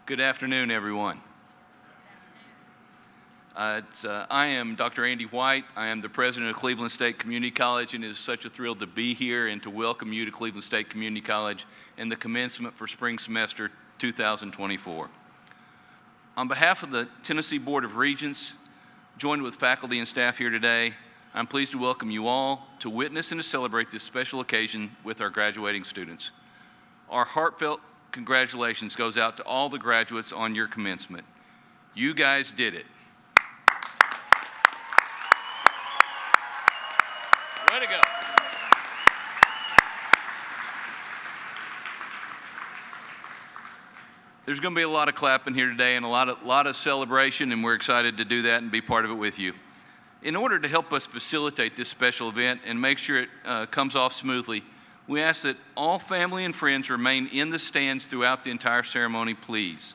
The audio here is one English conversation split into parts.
Good afternoon, everyone. I am Dr. Andy White. I am the president of Cleveland State Community College, and it is such a thrill to be here and to welcome you to Cleveland State Community College and the commencement for spring semester 2024. On behalf of the Tennessee Board of Regents, joined with faculty and staff here today, I'm pleased to welcome you all to witness and to celebrate this special occasion with our graduating students. Our heartfelt congratulations goes out to all the graduates on your commencement. You guys did it. Way to go. There's going to be a lot of clapping here today and a lot of celebration, and we're excited to do that and be part of it with you. In order to help us facilitate this special event and make sure it comes off smoothly, we ask that all family and friends remain in the stands throughout the entire ceremony, please.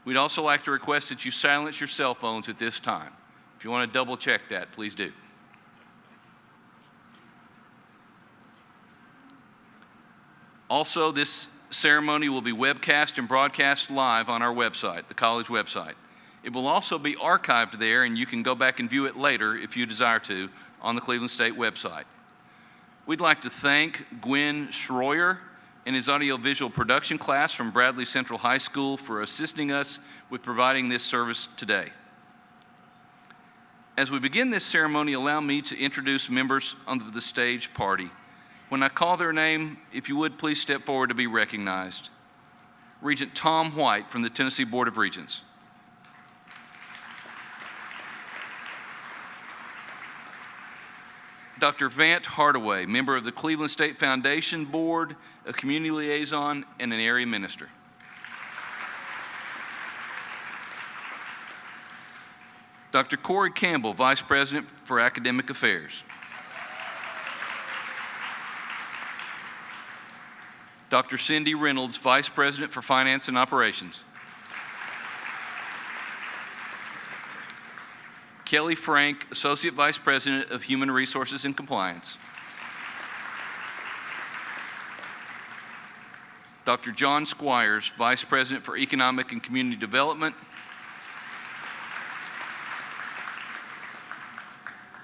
We'd also like to request that you silence your cell phones at this time. If you want to double check that, please do. Also, this ceremony will be webcast and broadcast live on our website, the college website. It will also be archived there, and you can go back and view it later if you desire to on the Cleveland State website. We'd like to thank Gwen Schroyer and his audiovisual production class from Bradley Central High School for assisting us with providing this service today. As we begin this ceremony, allow me to introduce members of the stage party. When I call their name, if you would, please step forward to be recognized. Regent Tom White from the Tennessee Board of Regents. Dr. Vant Hardaway, member of the Cleveland State Foundation Board, a community liaison, and an area minister. Dr. Corey Campbell, Vice President for Academic Affairs. Dr. Cindy Reynolds, Vice President for Finance and Operations. Kelly Frank, Associate Vice President of Human Resources and Compliance. Dr. John Squires, Vice President for Economic and Community Development.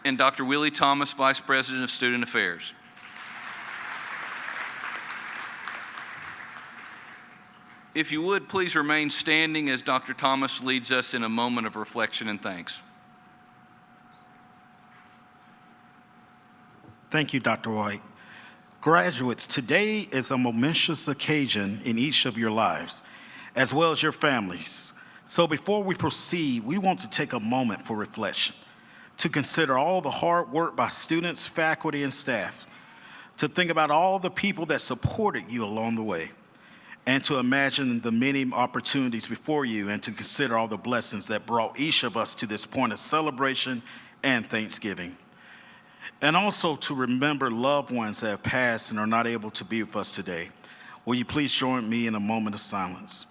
And Dr. Willie Thomas, Vice President of Student Affairs. If you would, please remain standing as Dr. Thomas leads us in a moment of reflection and thanks. Thank you, Dr. White. Graduates, today is a momentous occasion in each of your lives, as well as your families. So before we proceed, we want to take a moment for reflection, to consider all the hard work by students, faculty, and staff, to think about all the people that supported you along the way, and to imagine the many opportunities before you, and to consider all the blessings that brought each of us to this point of celebration and thanksgiving. And also to remember loved ones that have passed and are not able to be with us today. Will you please join me in a moment of silence?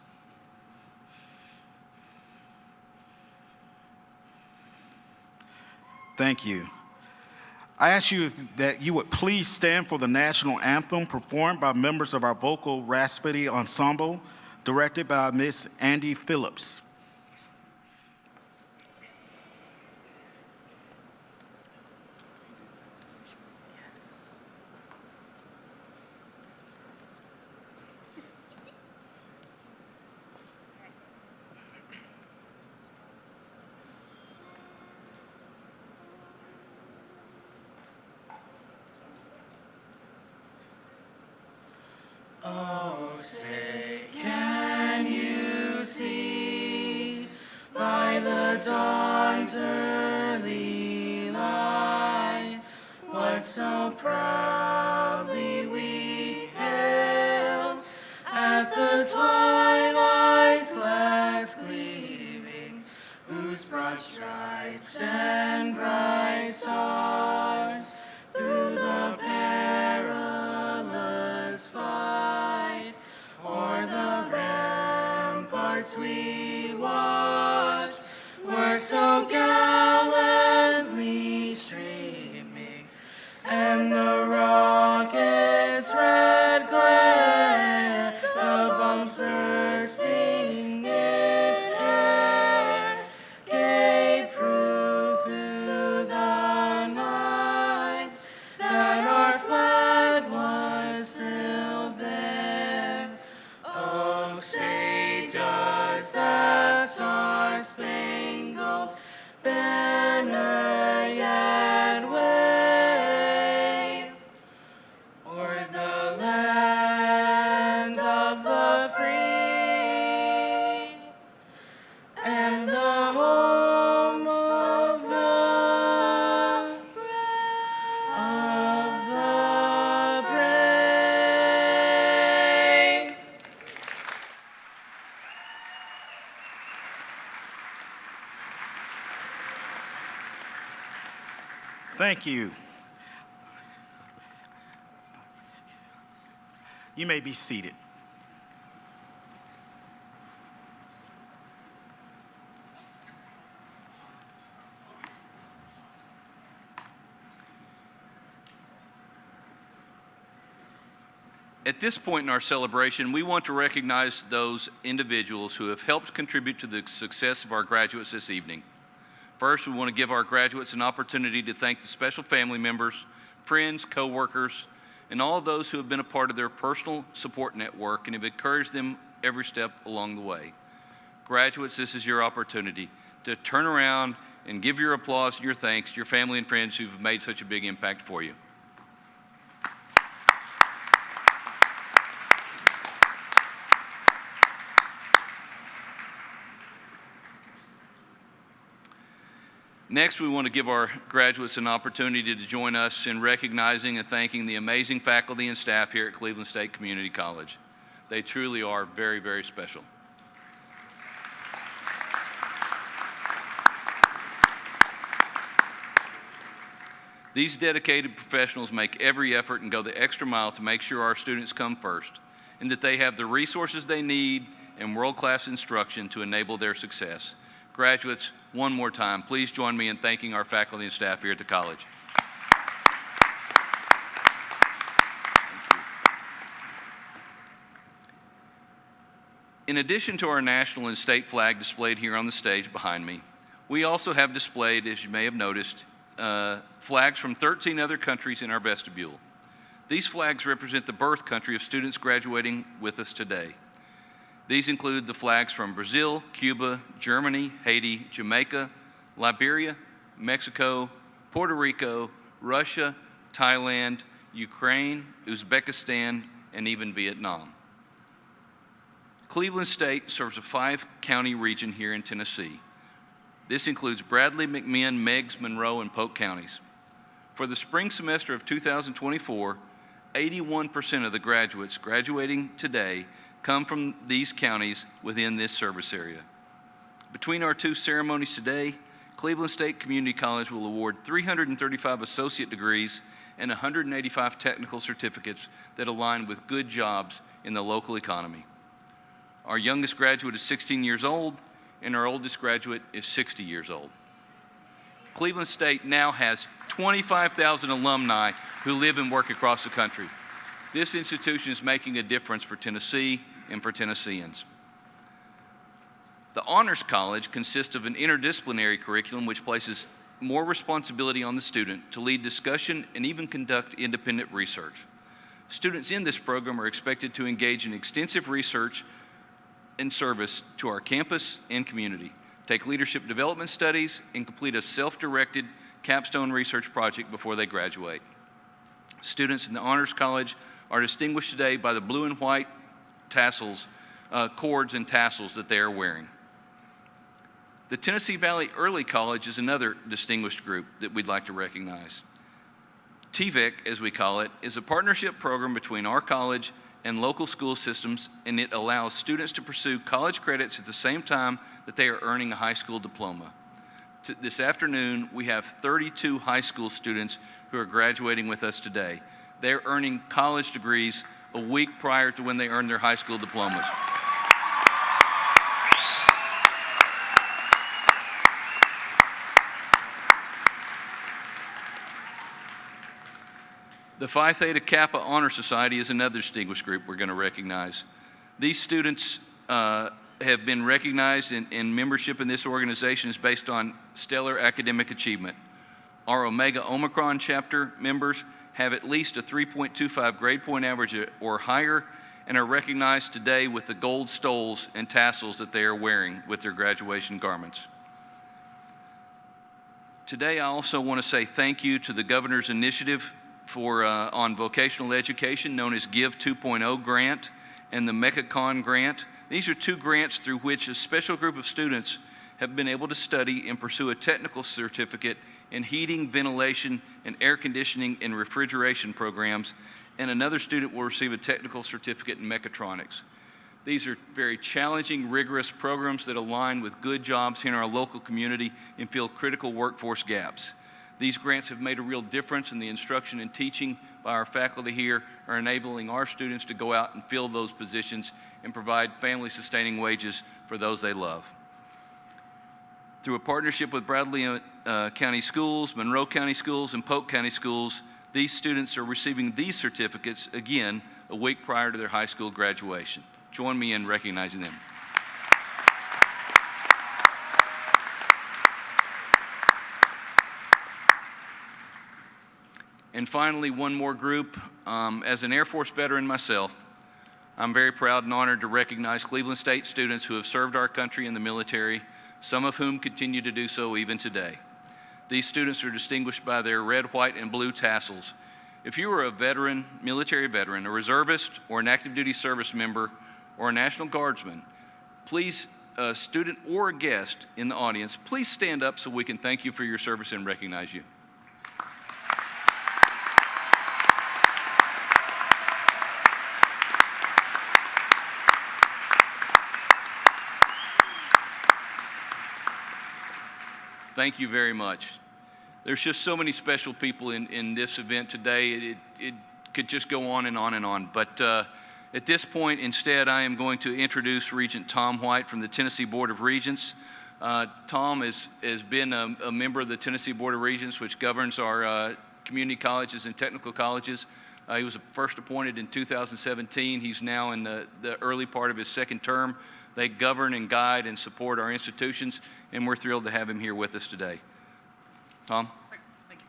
Thank you. I ask you that you would please stand for the national anthem performed by members of our vocal raspberry ensemble, directed by Miss Andy Phillips. Oh, say, can you see by the dawn's early light what so proudly we hailed at the twilight's last gleaming, whose broad stripes and bright stars through the perilous fight o'er the ramparts we watched were so gallantly streaming, and the rocket's red glare, the bombs bursting in Thank you. You may be seated. At this point in our celebration, we want to recognize those individuals who have helped contribute to the success of our graduates this evening. First, we want to give our graduates an opportunity to thank the special family members, friends, co-workers, and all of those who have been a part of their personal support network and have encouraged them every step along the way. Graduates, this is your opportunity to turn around and give your applause and your thanks to your family and friends who've made such a big impact for you. Next, we want to give our graduates an opportunity to join us in recognizing and thanking the amazing faculty and staff here at Cleveland State Community College. They truly are very, very special. These dedicated professionals make every effort and go the extra mile to make sure our students come first and that they have the resources they need and world-class instruction to enable their success. Graduates, one more time, please join me in thanking our faculty and staff here at the college. In addition to our national and state flag displayed here on the stage behind me, we also have displayed, as you may have noticed, flags from 13 other countries in our vestibule. These flags represent the birth country of students graduating with us today. These include the flags from Brazil, Cuba, Germany, Haiti, Jamaica, Liberia, Mexico, Puerto Rico, Russia, Thailand, Ukraine, Uzbekistan, and even Vietnam. Cleveland State serves a 5-county region here in Tennessee. This includes Bradley, McMinn, Meigs, Monroe, and Polk counties. For the spring semester of 2024, 81% of the graduates graduating today come from these counties within this service area. Between our two ceremonies today, Cleveland State Community College will award 335 associate degrees and 185 technical certificates that align with good jobs in the local economy. Our youngest graduate is 16 years old, and our oldest graduate is 60 years old. Cleveland State now has 25,000 alumni who live and work across the country. This institution is making a difference for Tennessee and for Tennesseans. The Honors College consists of an interdisciplinary curriculum which places more responsibility on the student to lead discussion and even conduct independent research. Students in this program are expected to engage in extensive research and service to our campus and community, take leadership development studies, and complete a self-directed capstone research project before they graduate. Students in the Honors College are distinguished today by the blue and white tassels, cords and tassels that they are wearing. The Tennessee Valley Early College is another distinguished group that we'd like to recognize. TVEC, as we call it, is a partnership program between our college and local school systems, and it allows students to pursue college credits at the same time that they are earning a high school diploma. This afternoon, we have 32 high school students who are graduating with us today. They're earning college degrees a week prior to when they earn their high school diplomas. The Phi Theta Kappa Honor Society is another distinguished group we're going to recognize. These students have been recognized in membership in this organization is based on stellar academic achievement. Our Omega Omicron chapter members have at least a 3.25 grade point average or higher and are recognized today with the gold stoles and tassels that they are wearing with their graduation garments. Today, I also want to say thank you to the Governor's initiative on vocational education, known as Give 2.0 grant and the MECACON grant. These are two grants through which a special group of students have been able to study and pursue a technical certificate in heating, ventilation, and air conditioning and refrigeration programs, and another student will receive a technical certificate in mechatronics. These are very challenging, rigorous programs that align with good jobs here in our local community and fill critical workforce gaps. These grants have made a real difference in the instruction and teaching by our faculty here, are enabling our students to go out and fill those positions and provide family-sustaining wages for those they love. Through a partnership with Bradley County Schools, Monroe County Schools, and Polk County Schools, these students are receiving these certificates, again, a week prior to their high school graduation. Join me in recognizing them. And finally, one more group. As an Air Force veteran myself, I'm very proud and honored to recognize Cleveland State students who have served our country in the military, some of whom continue to do so even today. These students are distinguished by their red, white, and blue tassels. If you are a veteran, military veteran, a reservist, or an active duty service member, or a National Guardsman, please, a student or a guest in the audience, please stand up so we can thank you for your service and recognize you. Thank you very much. There's just so many special people in this event today. It could just go on and on and on. But at this point, instead, I am going to introduce Regent Tom White from the Tennessee Board of Regents. Tom has been a member of the Tennessee Board of Regents, which governs our community colleges and technical colleges. He was first appointed in 2017. He's now in the early part of his second term. They govern and guide and support our institutions, and we're thrilled to have him here with us today. Tom? Thank you.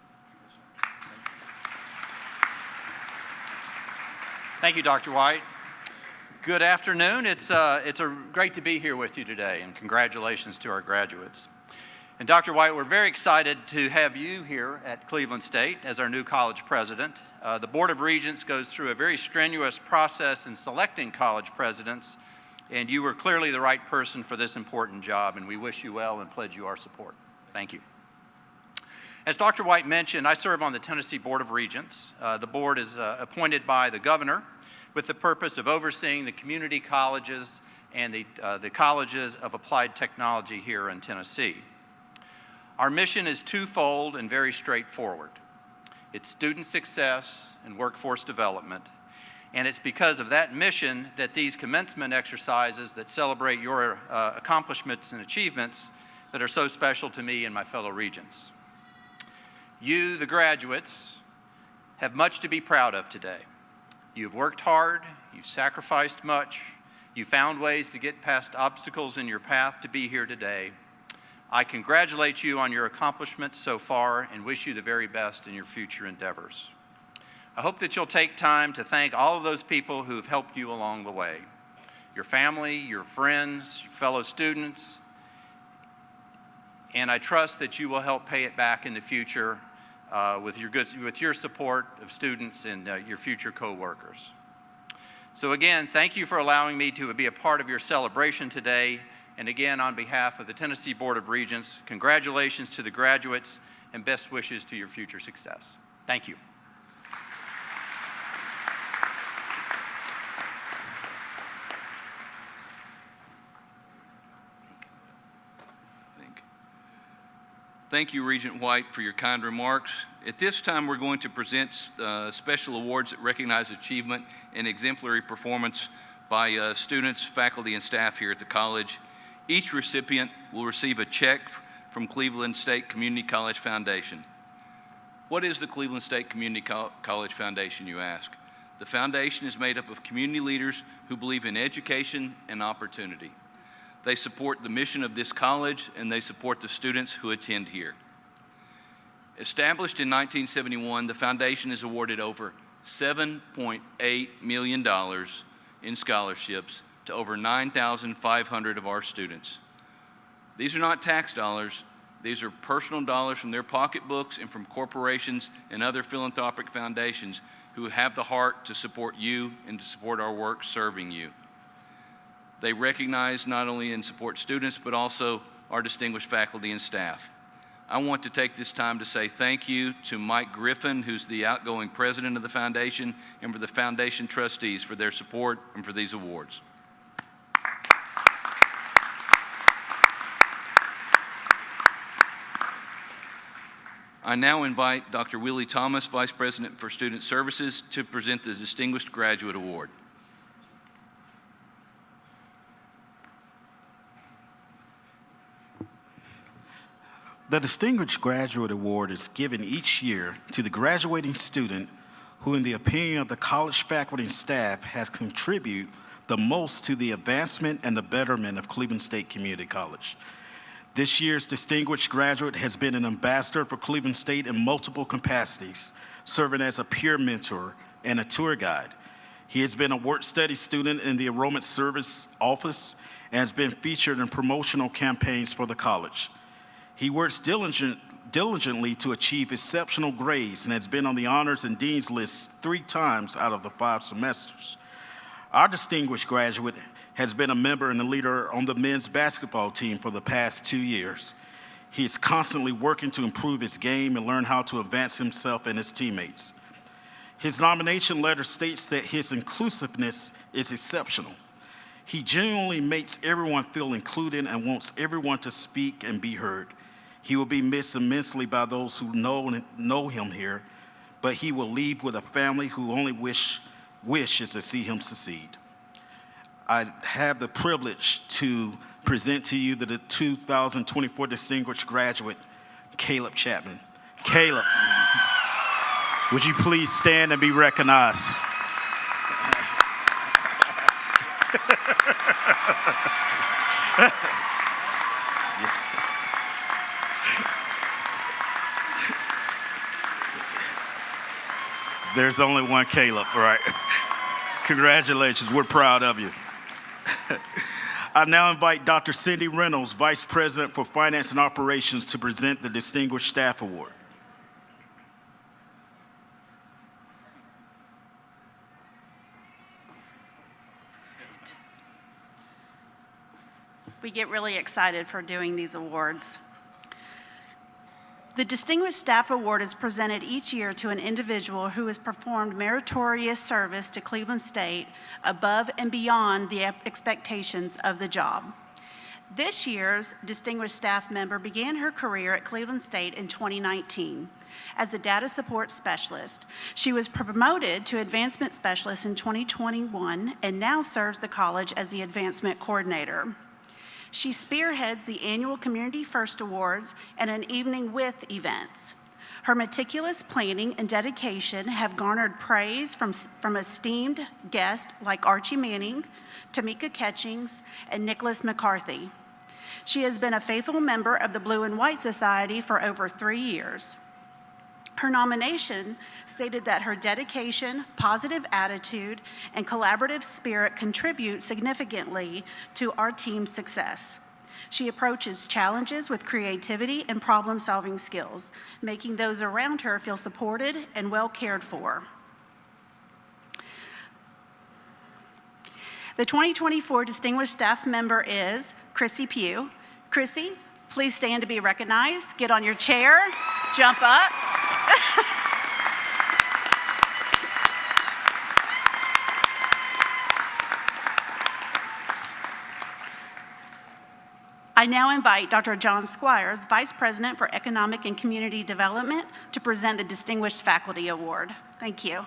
Thank you, Dr. White. Good afternoon. It's great to be here with you today, and congratulations to our graduates. And Dr. White, we're very excited to have you here at Cleveland State as our new college president. The Board of Regents goes through a very strenuous process in selecting college presidents, and you were clearly the right person for this important job, and we wish you well and pledge you our support. Thank you. As Dr. White mentioned, I serve on the Tennessee Board of Regents. The board is appointed by the governor with the purpose of overseeing the community colleges and the colleges of applied technology here in Tennessee. Our mission is twofold and very straightforward. It's student success and workforce development. And it's because of that mission that these commencement exercises that celebrate your accomplishments and achievements that are so special to me and my fellow regents. You, the graduates, have much to be proud of today. You've worked hard, you've sacrificed much, you found ways to get past obstacles in your path to be here today. I congratulate you on your accomplishments so far and wish you the very best in your future endeavors. I hope that you'll take time to thank all of those people who have helped you along the way. Your family, your friends, your fellow students, and I trust that you will help pay it back in the future with your support of students and your future co-workers. So again, thank you for allowing me to be a part of your celebration today. And again, on behalf of the Tennessee Board of Regents, congratulations to the graduates and best wishes to your future success. Thank you. Thank you, Regent White, for your kind remarks. At this time, we're going to present special awards that recognize achievement and exemplary performance by students, faculty, and staff here at the college. Each recipient will receive a check from Cleveland State Community College Foundation. What is the Cleveland State Community College Foundation, you ask? The foundation is made up of community leaders who believe in education and opportunity. They support the mission of this college, and they support the students who attend here. Established in 1971, the foundation has awarded over $7.8 million in scholarships to over 9,500 of our students. These are not tax dollars. These are personal dollars from their pocketbooks and from corporations and other philanthropic foundations who have the heart to support you and to support our work serving you. They recognize not only and support students, but also our distinguished faculty and staff. I want to take this time to say thank you to Mike Griffin, who's the outgoing president of the foundation, and for the foundation trustees for their support and for these awards. I now invite Dr. Willie Thomas, Vice President for Student Services, to present the Distinguished Graduate Award. The Distinguished Graduate Award is given each year to the graduating student who, in the opinion of the college faculty and staff, has contributed the most to the advancement and the betterment of Cleveland State Community College. This year's distinguished graduate has been an ambassador for Cleveland State in multiple capacities, serving as a peer mentor and a tour guide. He has been a work study student in the Enrollment Service Office and has been featured in promotional campaigns for the college. He works diligently to achieve exceptional grades and has been on the honors and dean's list 3 times out of the 5 semesters. Our distinguished graduate has been a member and a leader on the men's basketball team for the past 2 years. He is constantly working to improve his game and learn how to advance himself and his teammates. His nomination letter states that his inclusiveness is exceptional. He genuinely makes everyone feel included and wants everyone to speak and be heard. He will be missed immensely by those who know him here, but he will leave with a family who only wishes to see him succeed. I have the privilege to present to you the 2024 Distinguished Graduate, Caleb Chapman. Caleb, would you please stand and be recognized? There's only one Caleb, right? Congratulations, we're proud of you. I now invite Dr. Cindy Reynolds, Vice President for Finance and Operations, to present the Distinguished Staff Award. We get really excited for doing these awards. The Distinguished Staff Award is presented each year to an individual who has performed meritorious service to Cleveland State above and beyond the expectations of the job. This year's Distinguished Staff member began her career at Cleveland State in 2019 as a data support specialist. She was promoted to advancement specialist in 2021 and now serves the college as the advancement coordinator. She spearheads the annual Community First Awards and an Evening With events. Her meticulous planning and dedication have garnered praise from esteemed guests like Archie Manning, Tamika Catchings, and Nicholas McCarthy. She has been a faithful member of the Blue and White Society for over 3 years. Her nomination stated that her dedication, positive attitude, and collaborative spirit contribute significantly to our team's success. She approaches challenges with creativity and problem-solving skills, making those around her feel supported and well cared for. The 2024 Distinguished Staff Member is Chrissy Pugh. Chrissy, please stand to be recognized. Get on your chair, jump up. I now invite Dr. John Squires, Vice President for Economic and Community Development, to present the Distinguished Faculty Award. Thank you.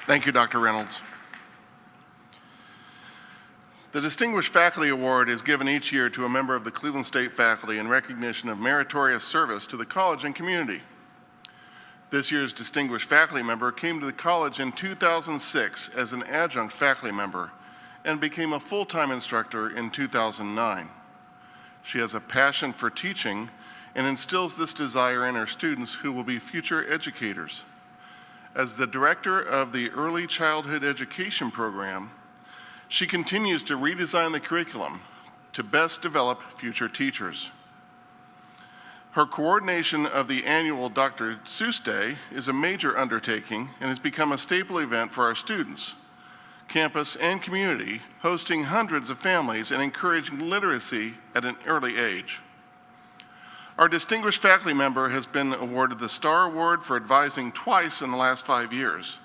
Thank you, Dr. Reynolds. The Distinguished Faculty Award is given each year to a member of the Cleveland State faculty in recognition of meritorious service to the college and community. This year's Distinguished Faculty member came to the college in 2006 as an adjunct faculty member and became a full-time instructor in 2009. She has a passion for teaching and instills this desire in her students who will be future educators. As the director of the Early Childhood Education Program, she continues to redesign the curriculum to best develop future teachers. Her coordination of the annual Dr. Seuss Day is a major undertaking and has become a staple event for our students, campus, and community, hosting hundreds of families and encouraging literacy at an early age. Our distinguished faculty member has been awarded the Star Award for advising twice in the last 5 years.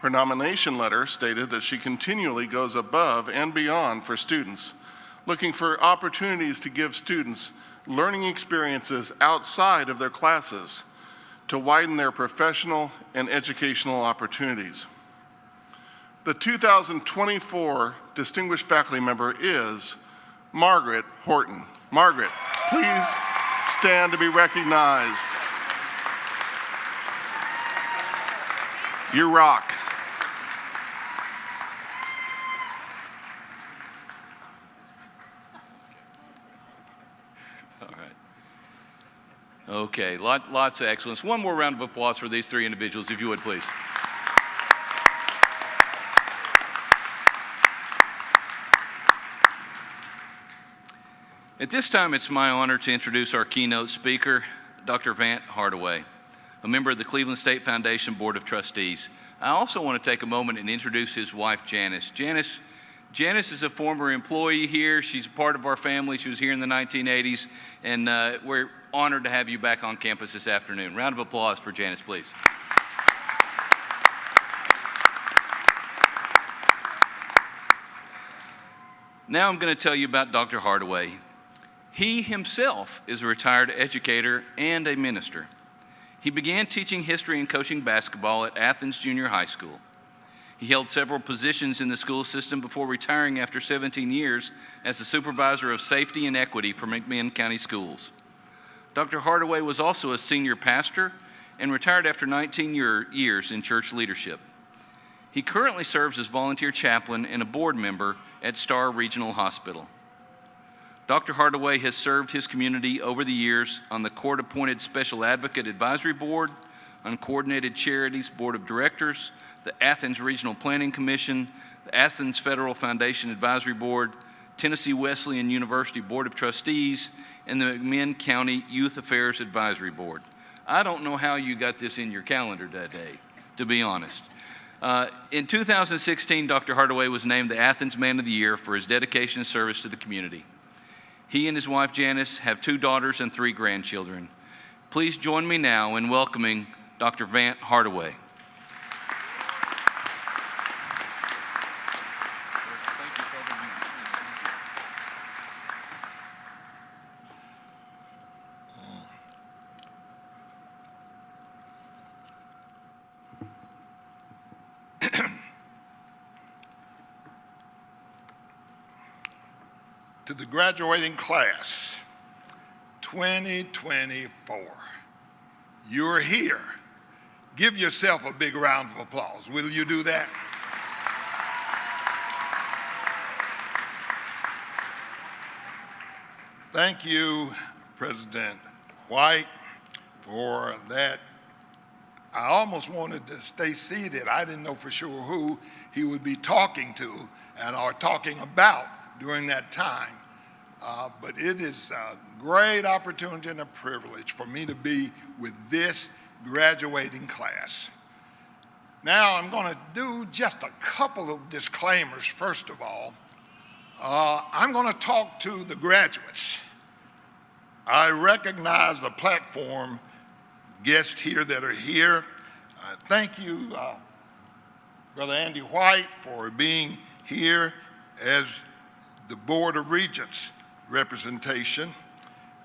Her nomination letter stated that she continually goes above and beyond for students, looking for opportunities to give students learning experiences outside of their classes to widen their professional and educational opportunities. The 2024 Distinguished Faculty Member is Margaret Horton. Margaret, please stand to be recognized. You rock. All right. Okay, lots of excellence. One more round of applause for these three individuals, if you would, please. At this time, it's my honor to introduce our keynote speaker, Dr. Vant Hardaway, a member of the Cleveland State Foundation Board of Trustees. I also want to take a moment and introduce his wife, Janice. Janice is a former employee here. She's a part of our family. She was here in the 1980s, and we're honored to have you back on campus this afternoon. Round of applause for Janice, please. Now I'm going to tell you about Dr. Hardaway. He himself is a retired educator and a minister. He began teaching history and coaching basketball at Athens Junior High School. He held several positions in the school system before retiring after 17 years as the supervisor of safety and equity for McMinn County Schools. Dr. Hardaway was also a senior pastor and retired after 19 years in church leadership. He currently serves as volunteer chaplain and a board member at Star Regional Hospital. Dr. Hardaway has served his community over the years on the court-appointed Special Advocate Advisory Board, Uncoordinated Charities Board of Directors, the Athens Regional Planning Commission, the Athens Federal Foundation Advisory Board, Tennessee Wesleyan University Board of Trustees, and the McMinn County Youth Affairs Advisory Board. I don't know how you got this in your calendar that day, to be honest. In 2016, Dr. Hardaway was named the Athens Man of the Year for his dedication and service to the community. He and his wife, Janice, have 2 daughters and 3 grandchildren. Please join me now in welcoming Dr. Vant Hardaway. To the graduating class, 2024. You're here. Give yourself a big round of applause. Will you do that? Thank you, President White, for that. I almost wanted to stay seated. I didn't know for sure who he would be talking to and or talking about during that time. But it is a great opportunity and a privilege for me to be with this graduating class. Now I'm going to do just a couple of disclaimers. First of all, I'm going to talk to the graduates. I recognize the platform guests here that are here. Thank you, Brother Andy White, for being here as the Board of Regents representation.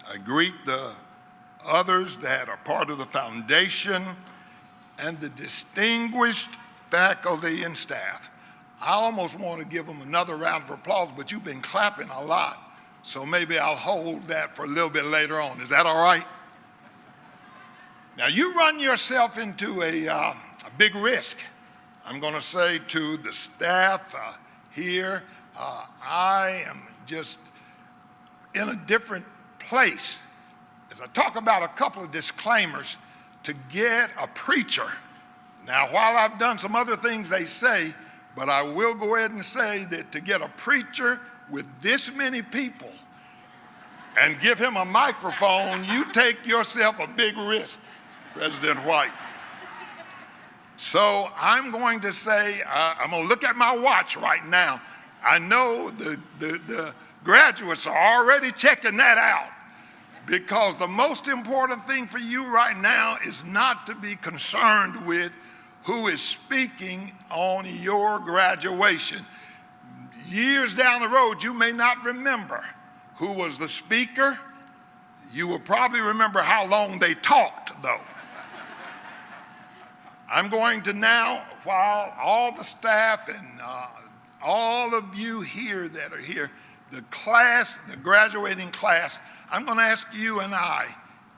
I greet the others that are part of the foundation and the distinguished faculty and staff. I almost want to give them another round of applause, but you've been clapping a lot, so maybe I'll hold that for a little bit later on. Is that all right? Now, you run yourself into a big risk. I'm going to say to the staff here, I am just in a different place as I talk about a couple of disclaimers to get a preacher. Now, while I've done some other things they say, but I will go ahead and say that to get a preacher with this many people and give him a microphone, you take yourself a big risk, President White. So I'm going to say, I'm going to look at my watch right now. I know the graduates are already checking that out, because the most important thing for you right now is not to be concerned with who is speaking on your graduation. years down the road, you may not remember who was the speaker. You will probably remember how long they talked, though. I'm going to now, while all the staff and all of you here that are here, the class, the graduating class, I'm going to ask you and I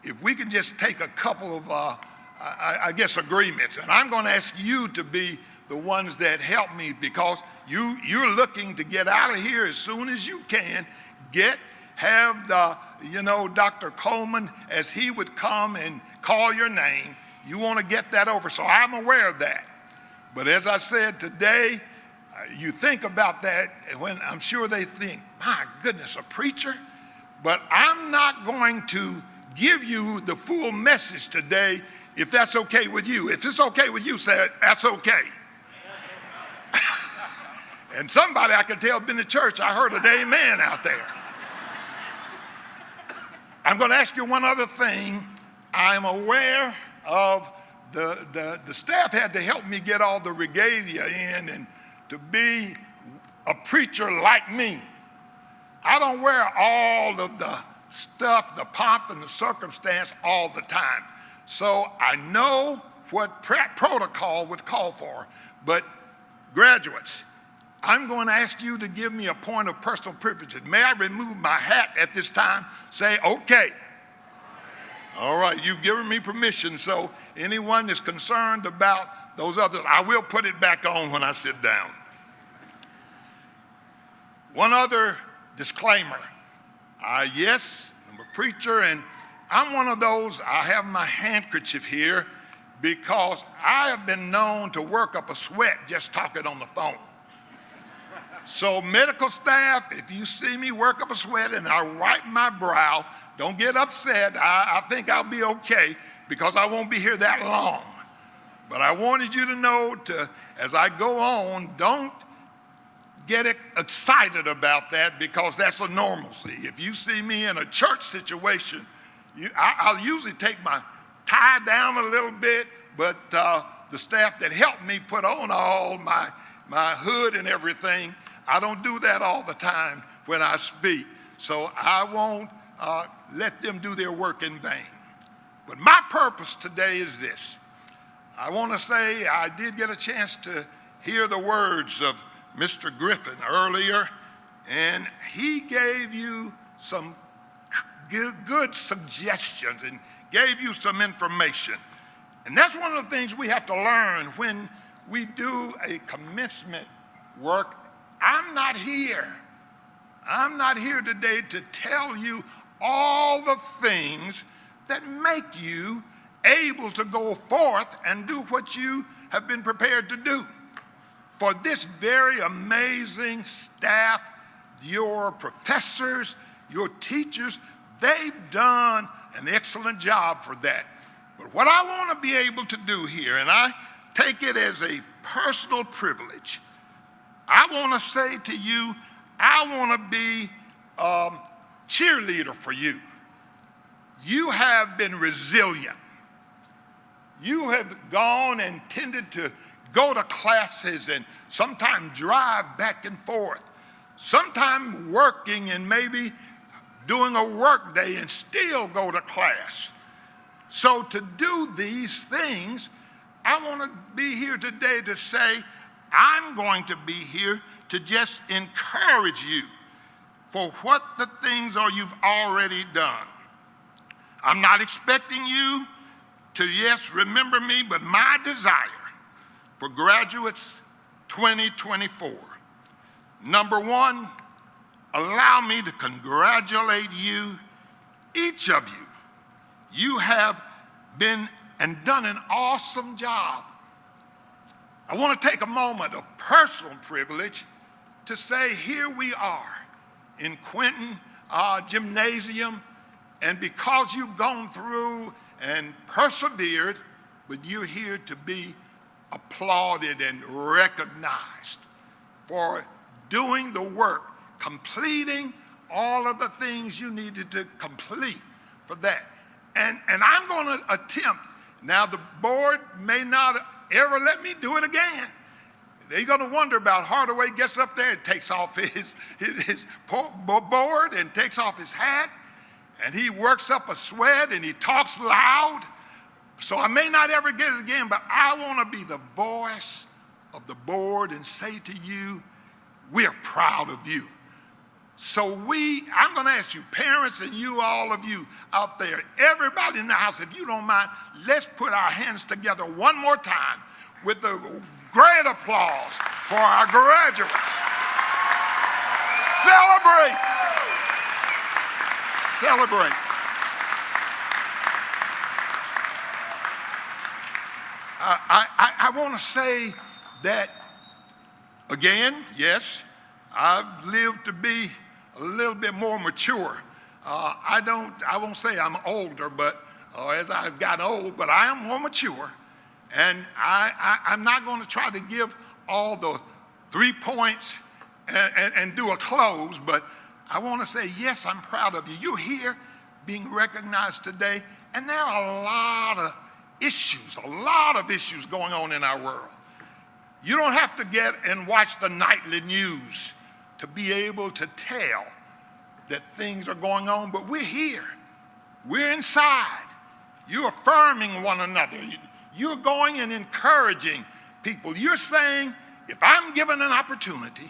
if we can just take a couple of, I guess, agreements. And I'm going to ask you to be the ones that help me, because you're looking to get out of here as soon as you can. Have Dr. Coleman, as he would come and call your name, you want to get that over. So I'm aware of that. But as I said today, you think about that when I'm sure they think, my goodness, a preacher? But I'm not going to give you the full message today, if that's okay with you. If it's okay with you, say it, that's okay. And somebody I could tell been to church, I heard an amen out there. I'm going to ask you one other thing. I'm aware of the staff had to help me get all the regalia in, and to be a preacher like me, I don't wear all of the stuff, the pomp and the circumstance all the time. So I know what protocol would call for. But graduates, I'm going to ask you to give me a point of personal privilege. May I remove my hat at this time? Say, okay. All right, you've given me permission. So anyone that's concerned about those others, I will put it back on when I sit down. One other disclaimer. Yes, I'm a preacher, and I'm one of those, I have my handkerchief here because I have been known to work up a sweat just talking on the phone. So medical staff, if you see me work up a sweat and I wipe my brow, don't get upset. I think I'll be okay because I won't be here that long. But I wanted you to know, as I go on, don't get excited about that, because that's a normalcy. If you see me in a church situation, I'll usually take my tie down a little bit, but the staff that helped me put on all my hood and everything, I don't do that all the time when I speak. So I won't let them do their work in vain. But my purpose today is this. I want to say I did get a chance to hear the words of Mr. Griffin earlier, and he gave you some good suggestions and gave you some information. And that's one of the things we have to learn when we do a commencement work. I'm not here today to tell you all the things that make you able to go forth and do what you have been prepared to do. For this very amazing staff, your professors, your teachers, they've done an excellent job for that. But what I want to be able to do here, and I take it as a personal privilege, I want to say to you, I want to be a cheerleader for you. You have been resilient. You have gone and tended to go to classes and sometimes drive back and forth, sometimes working and maybe doing a work day and still go to class. So to do these things, I want to be here today to say, I'm going to be here to just encourage you for what the things are you've already done. I'm not expecting you to, yes, remember me, but my desire for graduates 2024. Number one, allow me to congratulate you, each of you. You have been and done an awesome job. I want to take a moment of personal privilege to say, here we are in Quinton Gymnasium, and because you've gone through and persevered, but you're here to be applauded and recognized for doing the work, completing all of the things you needed to complete for that. And I'm going to attempt, now the board may not ever let me do it again. They're going to wonder about Hardaway gets up there and takes off his board and takes off his hat, and he works up a sweat and he talks loud. So I may not ever get it again, but I want to be the voice of the board and say to you, we're proud of you. So I'm going to ask you, parents, and you, all of you out there, everybody in the house, if you don't mind, let's put our hands together one more time with a great applause for our graduates. Celebrate. Celebrate. I want to say that, again, yes, I've lived to be a little bit more mature. I won't say I'm older, but as I've gotten old, but I am more mature. And I'm not going to try to give all the 3 points and do a close, but I want to say, yes, I'm proud of you. You're here being recognized today, and there are a lot of issues going on in our world. You don't have to get and watch the nightly news to be able to tell that things are going on, but we're here. We're inside. You're affirming one another. You're going and encouraging people. You're saying, if I'm given an opportunity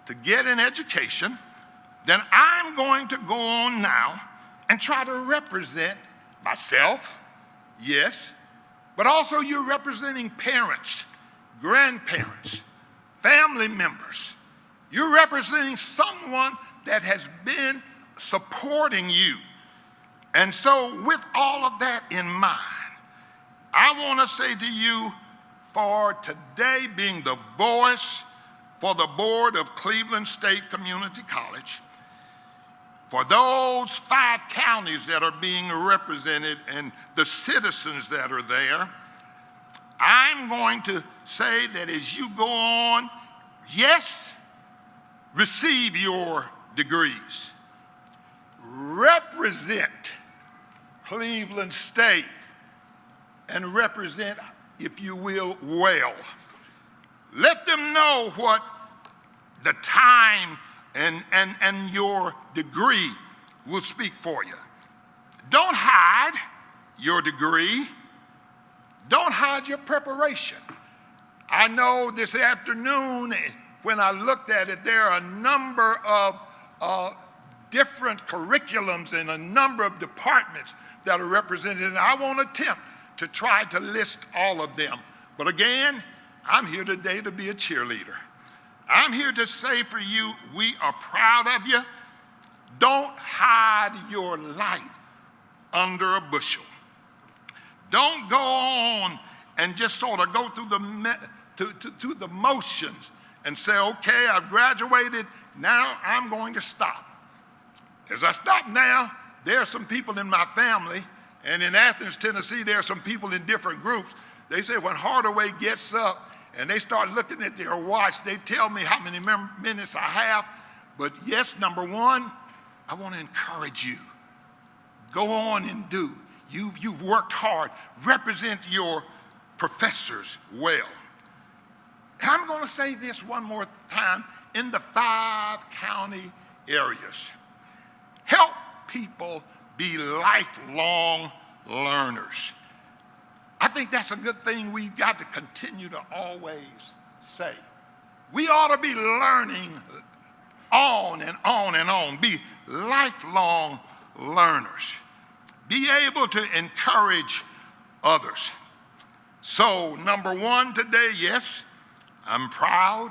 to get an education, then I'm going to go on now and try to represent myself, yes, but also you're representing parents, grandparents, family members. You're representing someone that has been supporting you. And so with all of that in mind, I want to say to you, for today being the voice for the board of Cleveland State Community College, for those 5 counties that are being represented and the citizens that are there, I'm going to say that as you go on, yes, receive your degrees. Represent Cleveland State and represent, if you will, well. Let them know what the time and your degree will speak for you. Don't hide your degree. Don't hide your preparation. I know this afternoon, when I looked at it, there are a number of different curriculums and a number of departments that are represented, and I won't attempt to try to list all of them. But again, I'm here today to be a cheerleader. I'm here to say for you, we are proud of you. Don't hide your light under a bushel. Don't go on and just sort of go through the motions and say, okay, I've graduated, now I'm going to stop. As I stop now, there are some people in my family, and in Athens, Tennessee, there are some people in different groups. They say when Hardaway gets up and they start looking at their watch, they tell me how many minutes I have. But yes, number one, I want to encourage you. Go on and do. You've worked hard. Represent your professors well. And I'm going to say this one more time in the 5 county areas. Help people be lifelong learners. I think that's a good thing we've got to continue to always say. We ought to be learning on and on and on. Be lifelong learners. Be able to encourage others. So, number one today, yes, I'm proud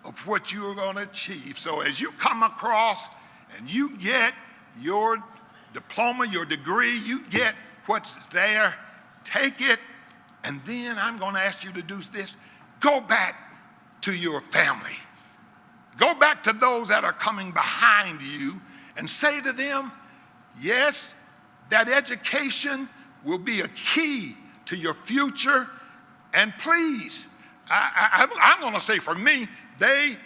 of what you're going to achieve. So as you come across and you get your diploma, your degree, you get what's there, take it, and then I'm going to ask you to do this. Go back to your family. Go back to those that are coming behind you and say to them, yes, that education will be a key to your future. And please, I'm going to say for me, they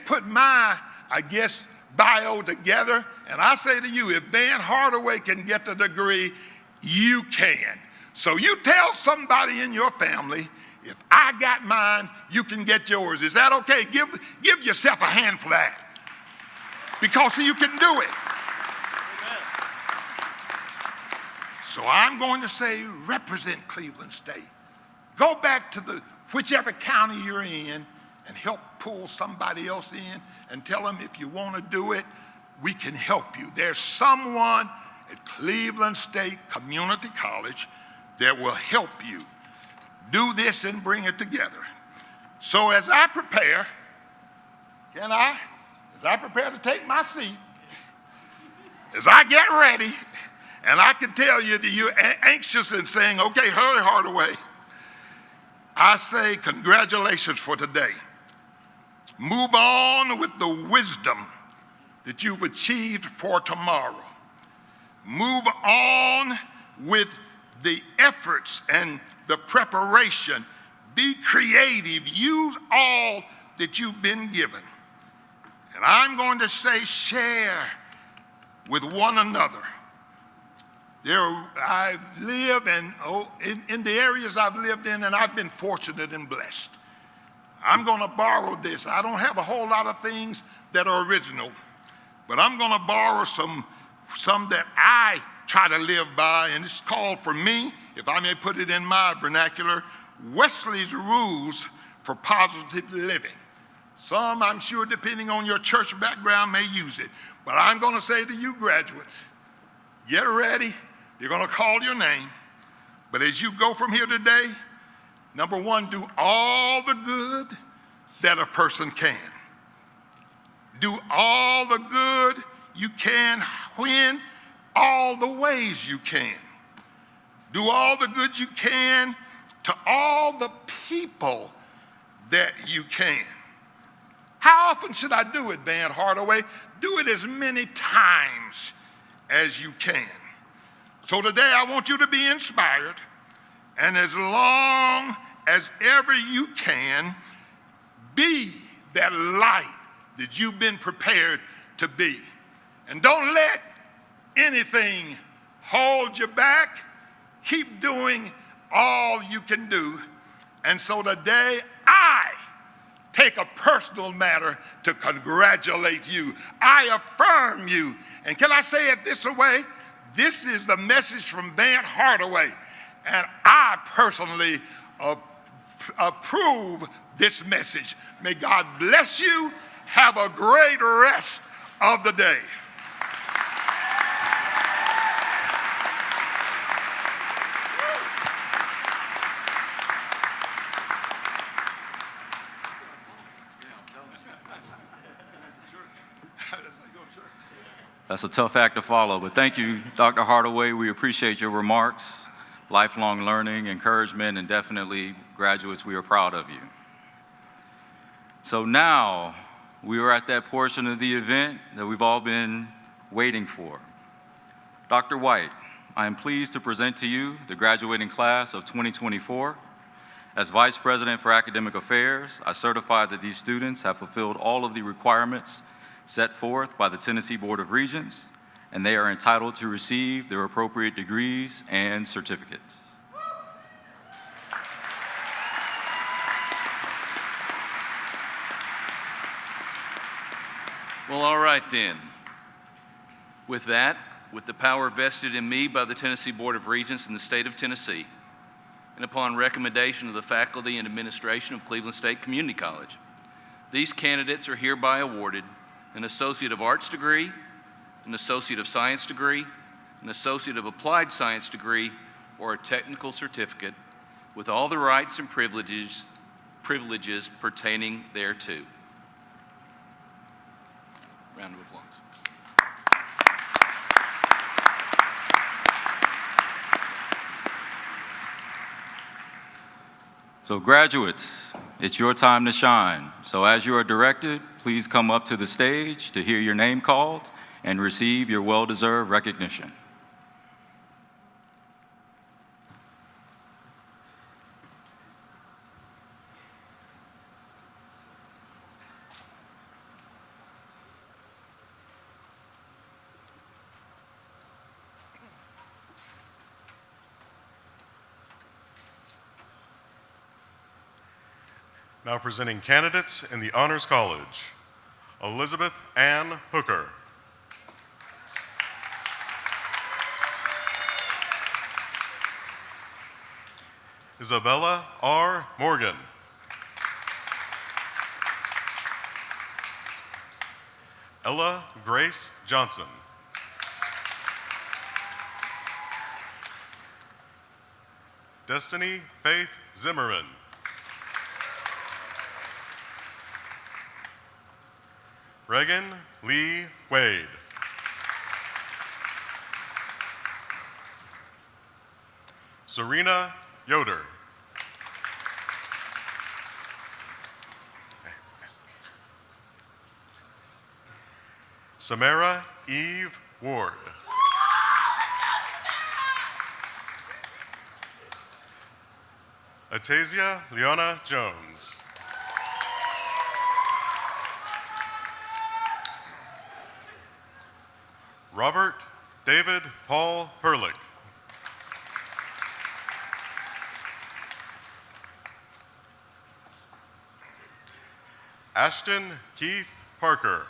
put my, I guess, bio together. And I say to you, if Van Hardaway can get the degree, you can. So you tell somebody in your family, If I got mine, you can get yours. Is that okay? Give yourself a hand for that. Because you can do it. So I'm going to say, represent Cleveland State. Go back to whichever county you're in and help pull somebody else in and tell them if you want to do it, we can help you. There's someone at Cleveland State Community College that will help you do this and bring it together. So as I prepare, as I prepare to take my seat, as I get ready, and I can tell you that you're anxious and saying, okay, hurry, Hardaway. I say congratulations for today. Move on with the wisdom that you've achieved for tomorrow. Move on with the efforts and the preparation. Be creative. Use all that you've been given. And I'm going to say share with one another. I live in the areas I've lived in, and I've been fortunate and blessed. I'm going to borrow this. I don't have a whole lot of things that are original, but I'm going to borrow some that I try to live by, and it's called, for me, if I may put it in my vernacular, Wesley's Rules for Positive Living. Some, I'm sure, depending on your church background, may use it. But I'm going to say to you graduates, get ready. You're going to call your name. But as you go from here today, number one, do all the good that a person can. Do all the good you can when all the ways you can. Do all the good you can to all the people that you can. How often should I do it, Van Hardaway? Do it as many times as you can. So today I want you to be inspired, and as long as ever you can, be that light that you've been prepared to be. And don't let anything hold you back. Keep doing all you can do. And so today I take a personal matter to congratulate you. I affirm you. And can I say it this way? This is the message from Van Hardaway, and I personally approve this message. May God bless you. Have a great rest of the day. That's a tough act to follow, but thank you, Dr. Hardaway. We appreciate your remarks, lifelong learning, encouragement, and definitely, graduates, we are proud of you. So now, we are at that portion of the event that we've all been waiting for. Dr. White, I am pleased to present to you the graduating class of 2024. As Vice President for Academic Affairs, I certify that these students have fulfilled all of the requirements set forth by the Tennessee Board of Regents, and they are entitled to receive their appropriate degrees and certificates. Well, all right then. With that, with the power vested in me by the Tennessee Board of Regents in the state of Tennessee, and upon recommendation of the faculty and administration of Cleveland State Community College, these candidates are hereby awarded an Associate of Arts degree, an Associate of Science degree, an Associate of Applied Science degree, or a technical certificate with all the rights and privileges pertaining thereto. Round of applause. So graduates, it's your time to shine. So as you are directed, please come up to the stage to hear your name called and receive your well-deserved recognition. Now presenting candidates in the Honors College. Elizabeth Ann Hooker. Isabella R. Morgan. Ella Grace Johnson. Destiny Faith Zimmerman. Reagan Lee Wade. Serena Yoder. Samara Eve Ward. Atasia Leona Jones. Robert David Paul Perlich. Ashton Keith Parker.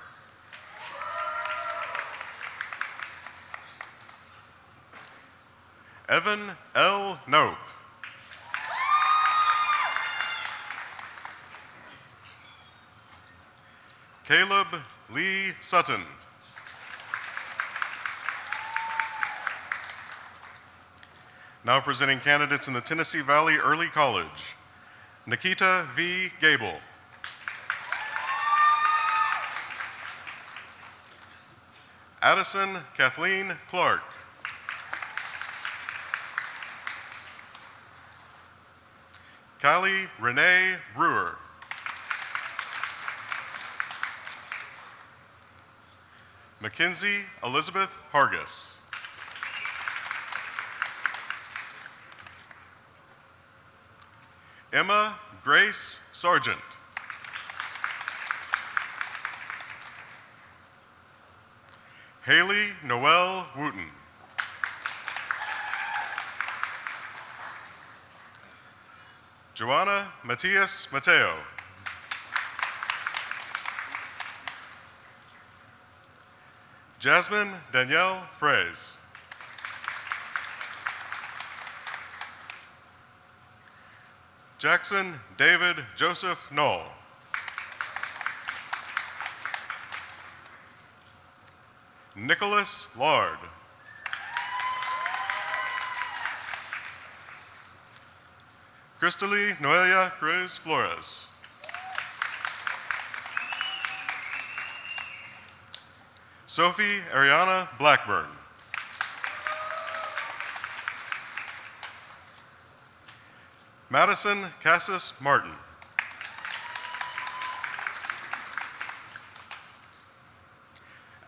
Evan L. Nope. Caleb Lee Sutton. Now presenting candidates in the Tennessee Valley Early College. Nikita V. Gable. Addison Kathleen Clark. Kylie Renee Brewer. Mackenzie Elizabeth Hargis. Emma Grace Sargent. Haley Noel Wooten. Joanna Matias Mateo. Jasmine Danielle Fraze. Jackson David Joseph Knoll. Nicholas Lard. Cristally Noelia Cruz Flores. Sophie Ariana Blackburn. Madison Cassis Martin.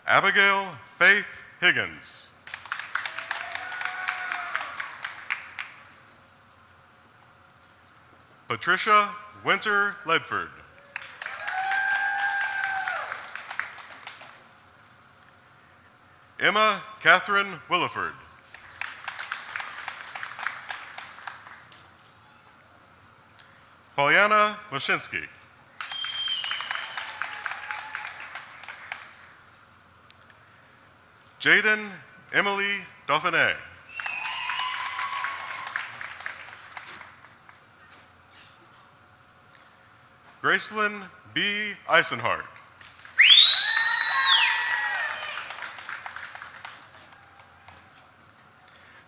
Abigail Faith Higgins. Patricia Winter Ledford. Emma Catherine Williford. Pollyanna Moshinsky. Jaden Emily Dauphiné. Gracelyn B. Eisenhart.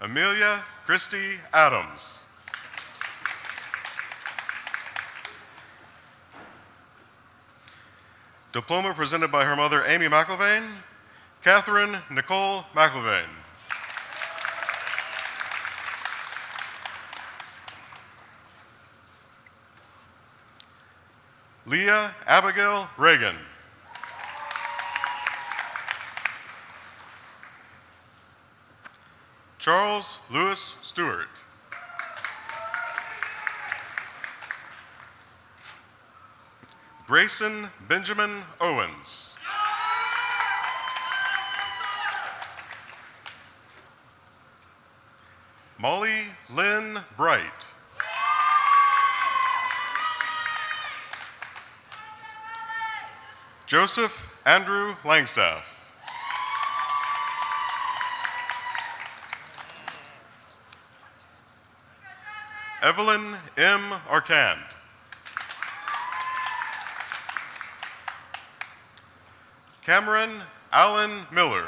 Amelia Christie Adams. Diploma presented by her mother, Amy McIlvaine, Catherine Nicole McIlvaine. Leah Abigail Reagan. Charles Lewis Stewart. Grayson Benjamin Owens. Molly Lynn Bright. Joseph Andrew Langstaff. Evelyn M. Arcand. Cameron Allen Miller.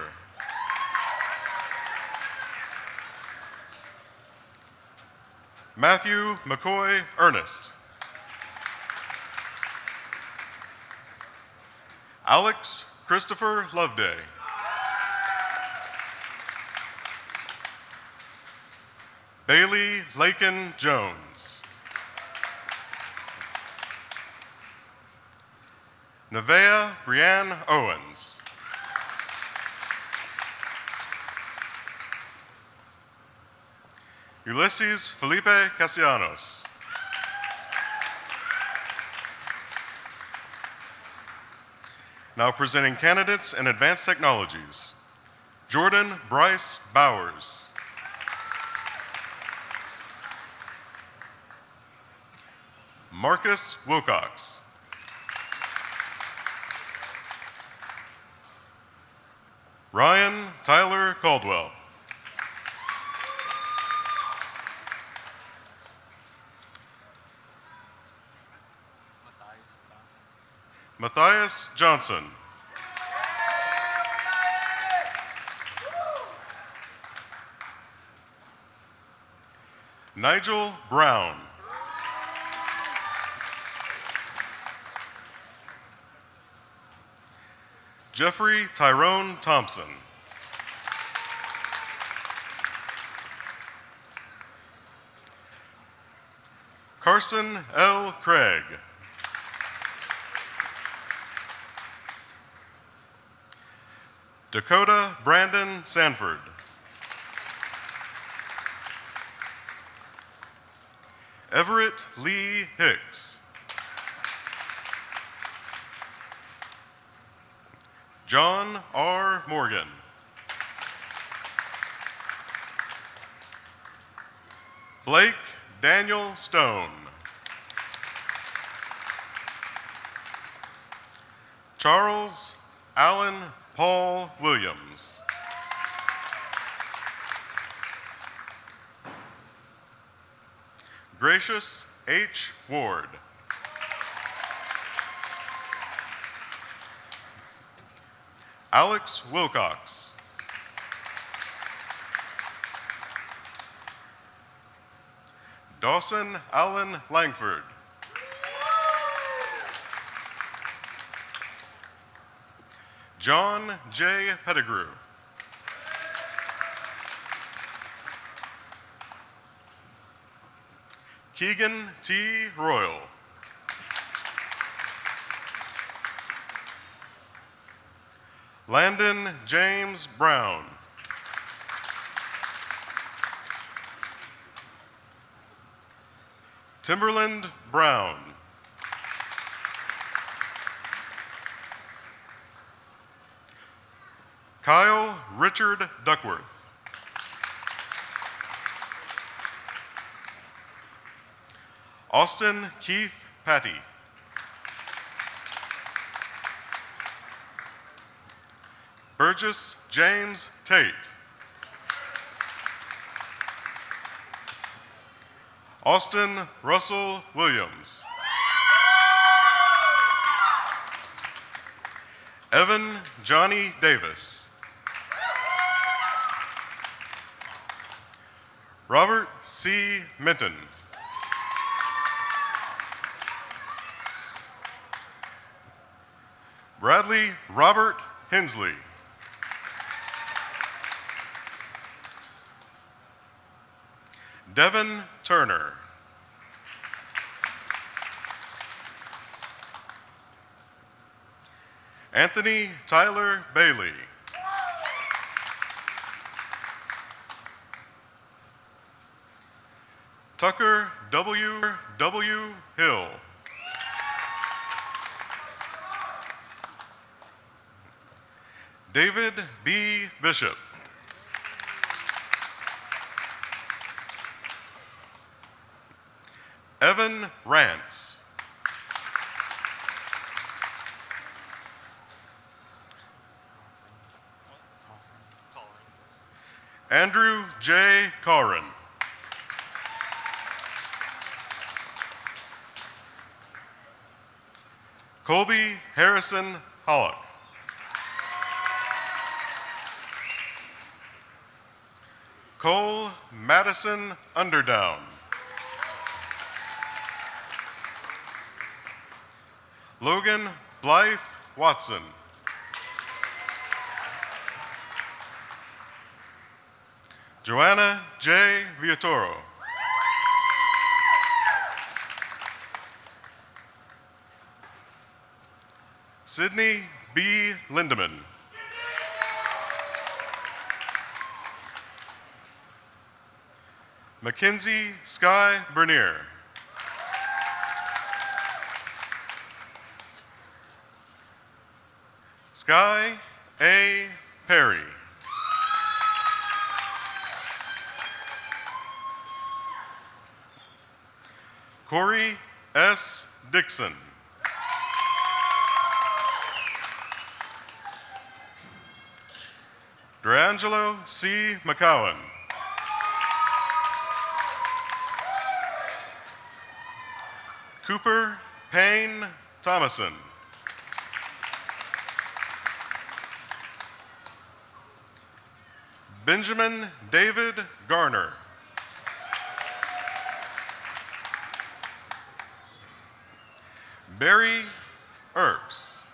Matthew McCoy Ernest. Alex Christopher Loveday. Bailey Lakin Jones. Nevaeh Brianne Owens. Ulysses Felipe Castellanos. Now presenting candidates in advanced technologies. Jordan Bryce Bowers. Marcus Wilcox. Ryan Tyler Caldwell. Matthias Johnson. Nigel Brown. Jeffrey Tyrone Thompson. Carson L. Craig. Dakota Brandon Sanford. Everett Lee Hicks. John R. Morgan. Blake Daniel Stone. Charles Allen Paul Williams. Gracious H. Ward. Alex Wilcox. Dawson Allen Langford. John J. Pettigrew. Keegan T. Royal. Landon James Brown. Timberland Brown. Kyle Richard Duckworth. Austin Keith Patty. Burgess James Tate. Austin Russell Williams. Evan Johnny Davis. Robert C. Minton. Bradley Robert Hensley. Devin Turner. Anthony Tyler Bailey. Tucker W. Hill. David B. Bishop. Evan Rance. Andrew J. Corrin. Colby Harrison Hollock. Cole Madison Underdown. Logan Blythe Watson. Joanna J. Viatoro. Sydney B. Lindeman. Mackenzie Sky Bernier. Sky A. Perry. Corey S. Dixon. D'Angelo C. McCowan. Cooper Payne Thomason. Benjamin David Garner. Barry Earps.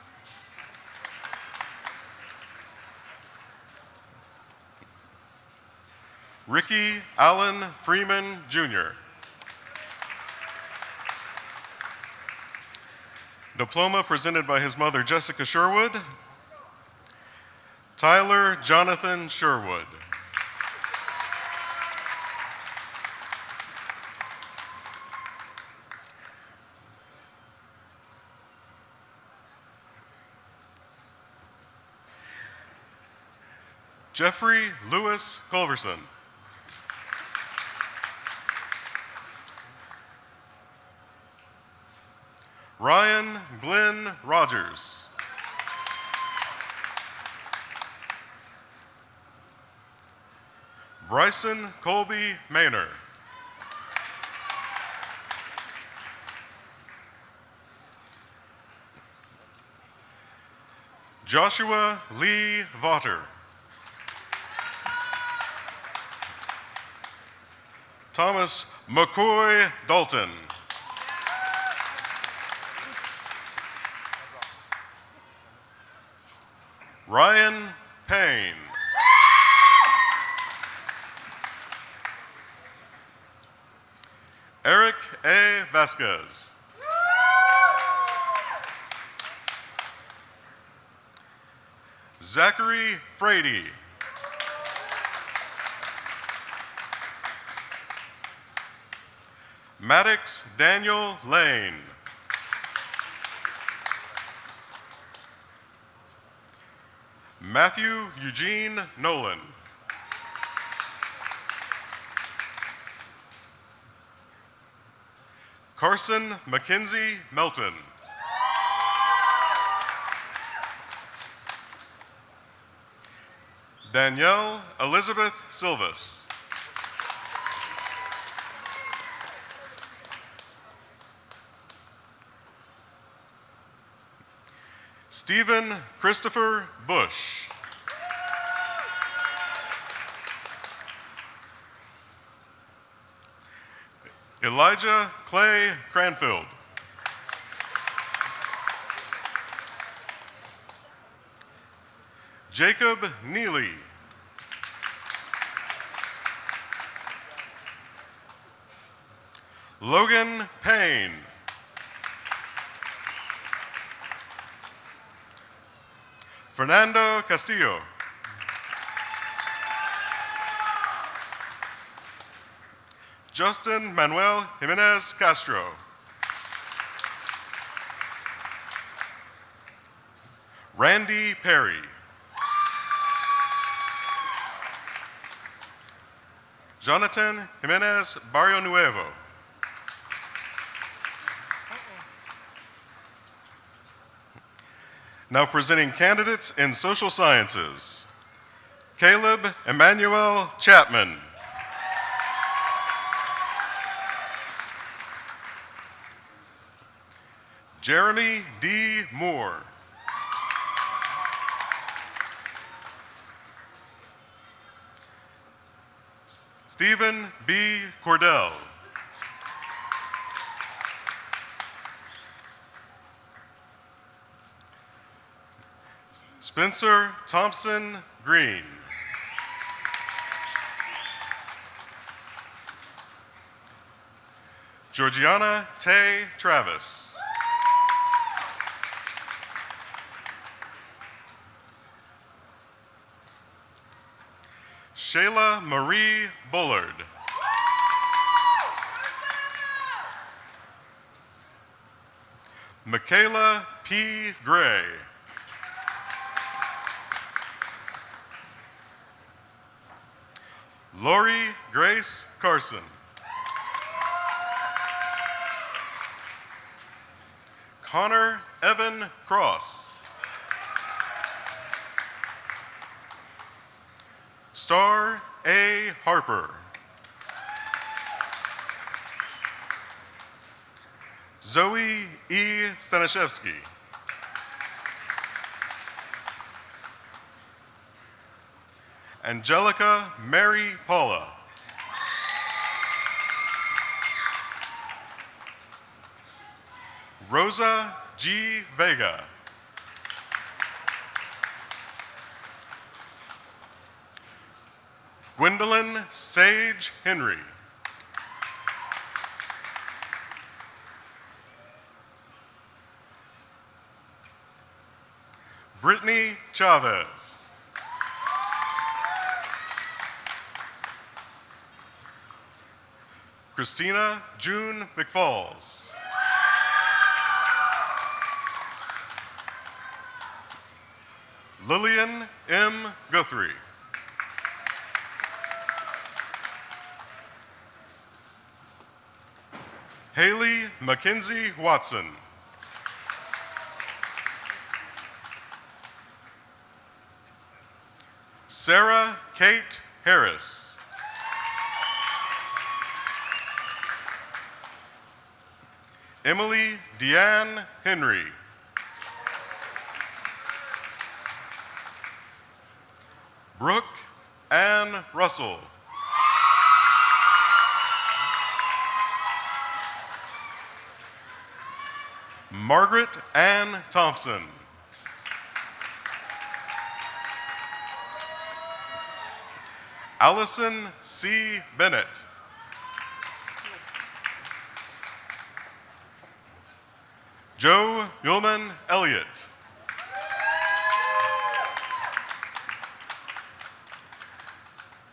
Ricky Allen Freeman, Jr. Diploma presented by his mother, Jessica Sherwood. Tyler Jonathan Sherwood. Jeffrey Lewis Culverson. Ryan Glenn Rogers. Bryson Colby Maynor. Joshua Lee Vaughter. Thomas McCoy Dalton. Ryan Payne. Eric A. Vasquez. Zachary Frady. Maddox Daniel Lane. Matthew Eugene Nolan. Carson Mackenzie Melton. Danielle Elizabeth Silvas. Stephen Christopher Bush. Elijah Clay Cranfield. Jacob Neely. Logan Payne. Fernando Castillo. Justin Manuel Jimenez Castro. Randy Perry. Jonathan Jimenez Barrio Nuevo. Now presenting candidates in social sciences. Caleb Emmanuel Chapman. Jeremy D. Moore. Stephen B. Cordell. Spencer Thompson Green. Georgiana Tay Travis. Shayla Marie Bullard. Michaela P. Gray. Lori Grace Carson. Connor Evan Cross. Star A. Harper. Zoe E. Stanishevsky. Angelica Mary Paula. Rosa G. Vega. Gwendolyn Sage Henry. Brittany Chavez. Christina June McFalls. Lillian M. Guthrie. Haley Mackenzie Watson. Sarah Kate Harris. Emily Deanne Henry. Brooke Ann Russell. Margaret Ann Thompson. Allison C. Bennett. Joe Yulman Elliott.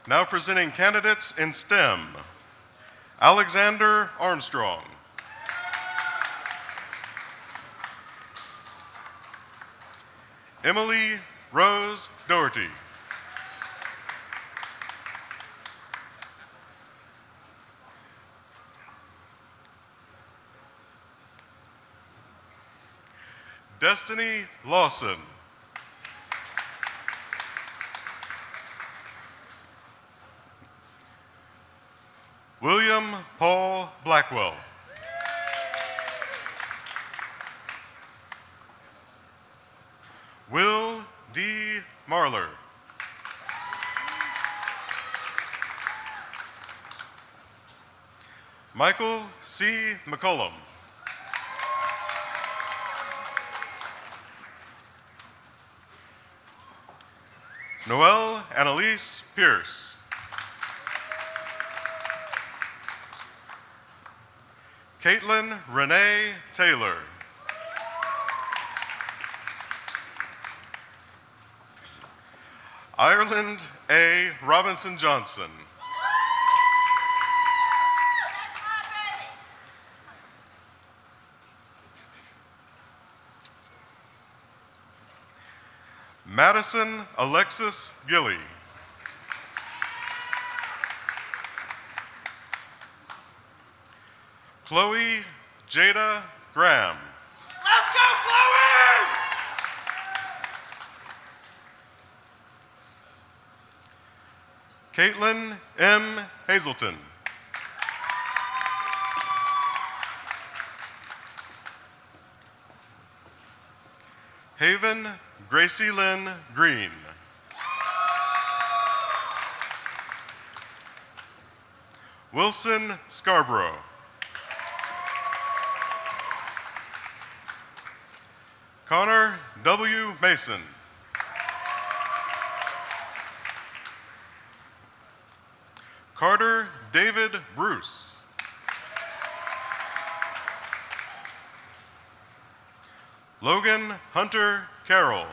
Now presenting candidates in STEM. Alexander Armstrong. Emily Rose Doherty. Destiny Lawson. William Paul Blackwell. Will D. Marler. Michael C. McCollum. Noelle Annalise Pierce. Caitlin Renee Taylor. Ireland A. Robinson Johnson. Madison Alexis Gilly. Chloe Jada Graham. Let's go, Chloe! Caitlin M. Hazelton. Haven Gracie Lynn Green. Wilson Scarborough. Connor W. Mason. Carter David Bruce. Logan Hunter Carroll.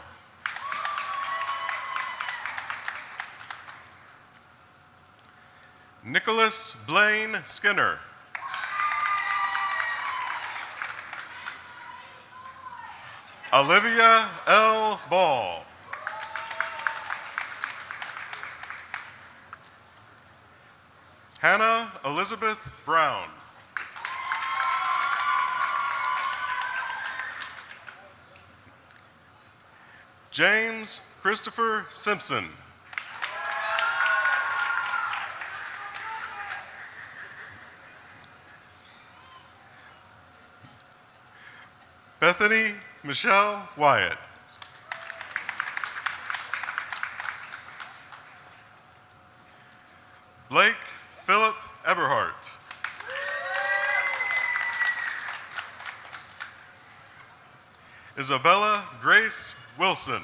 Nicholas Blaine Skinner. Olivia L. Ball. Hannah Elizabeth Brown. James Christopher Simpson. Bethany Michelle Wyatt. Blake Philip Eberhardt. Isabella Grace Wilson.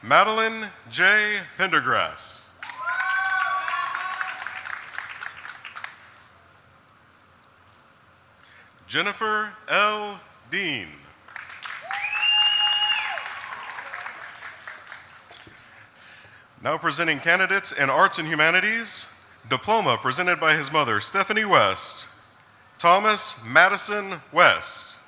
Madeline J. Pendergrass. Jennifer L. Dean. Now presenting candidates in Arts and Humanities, diploma presented by his mother, Stephanie West. Thomas Madison West.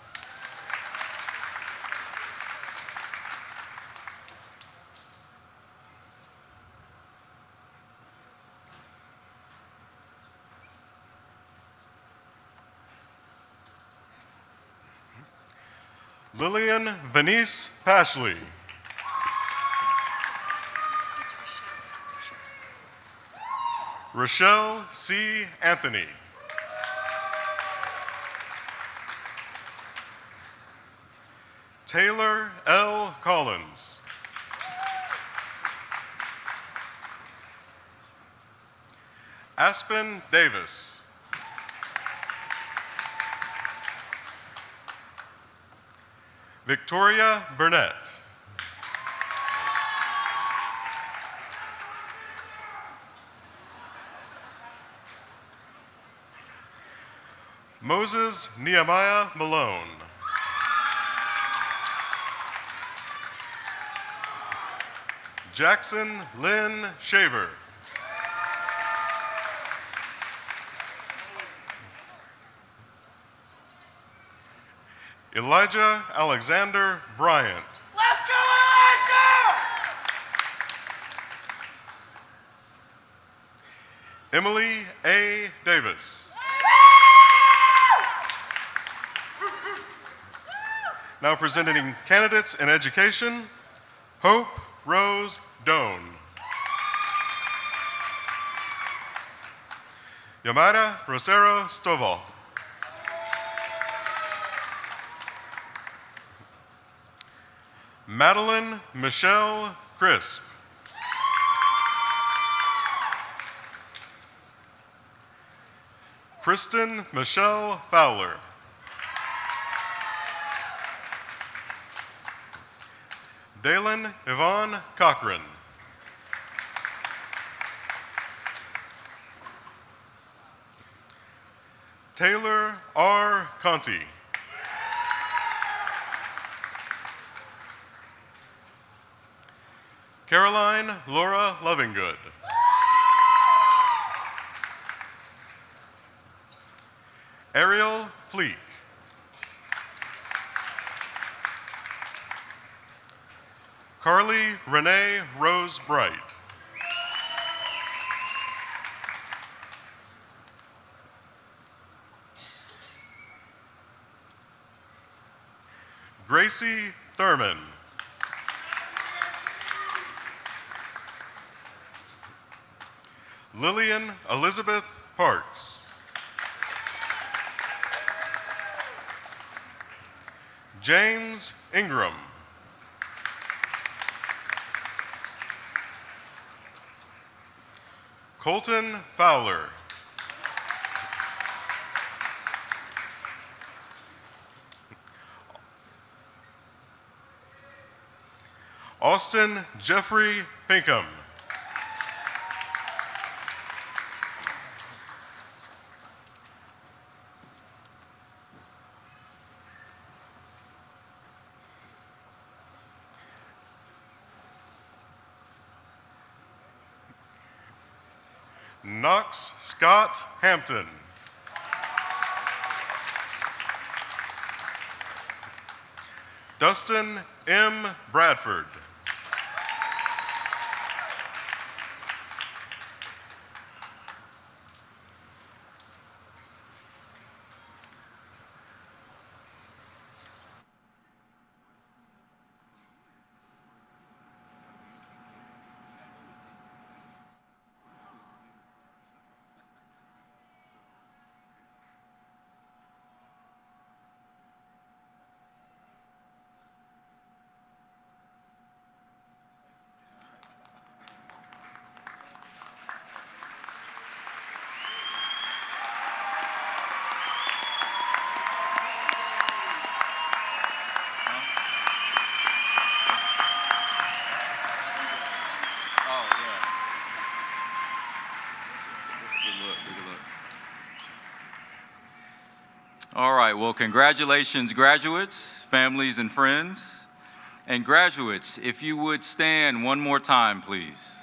Lillian Venice Pashley. Rochelle C. Anthony. Taylor L. Collins. Aspen Davis. Victoria Burnett. Moses Nehemiah Malone. Jackson Lynn Shaver. Elijah Alexander Bryant. Let's go, Elijah! Emily A. Davis. Now presenting candidates in education, Hope Rose Doan. Yamada Rosero Stovall. Madeline Michelle Crisp. Kristen Michelle Fowler. Dalen Yvonne Cochran. Taylor R. Conti. Caroline Laura Lovingood. Ariel Fleek. Carly Renee Rose Bright. Gracie Thurman. Lillian Elizabeth Parks. James Ingram. Colton Fowler. Austin Jeffrey Pinkham. Knox Scott Hampton. Dustin M. Bradford. All right, well, congratulations, graduates, families, and friends. And graduates, if you would stand one more time, please.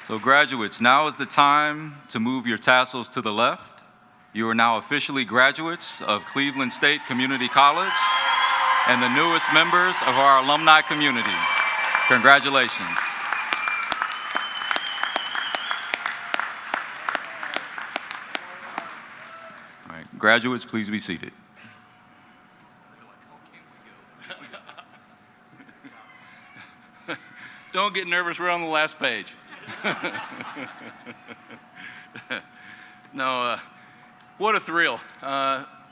So graduates, now is the time to move your tassels to the left. You are now officially graduates of Cleveland State Community College and the newest members of our alumni community. Congratulations. All right, graduates, please be seated. Don't get nervous, we're on the last page. No, what a thrill.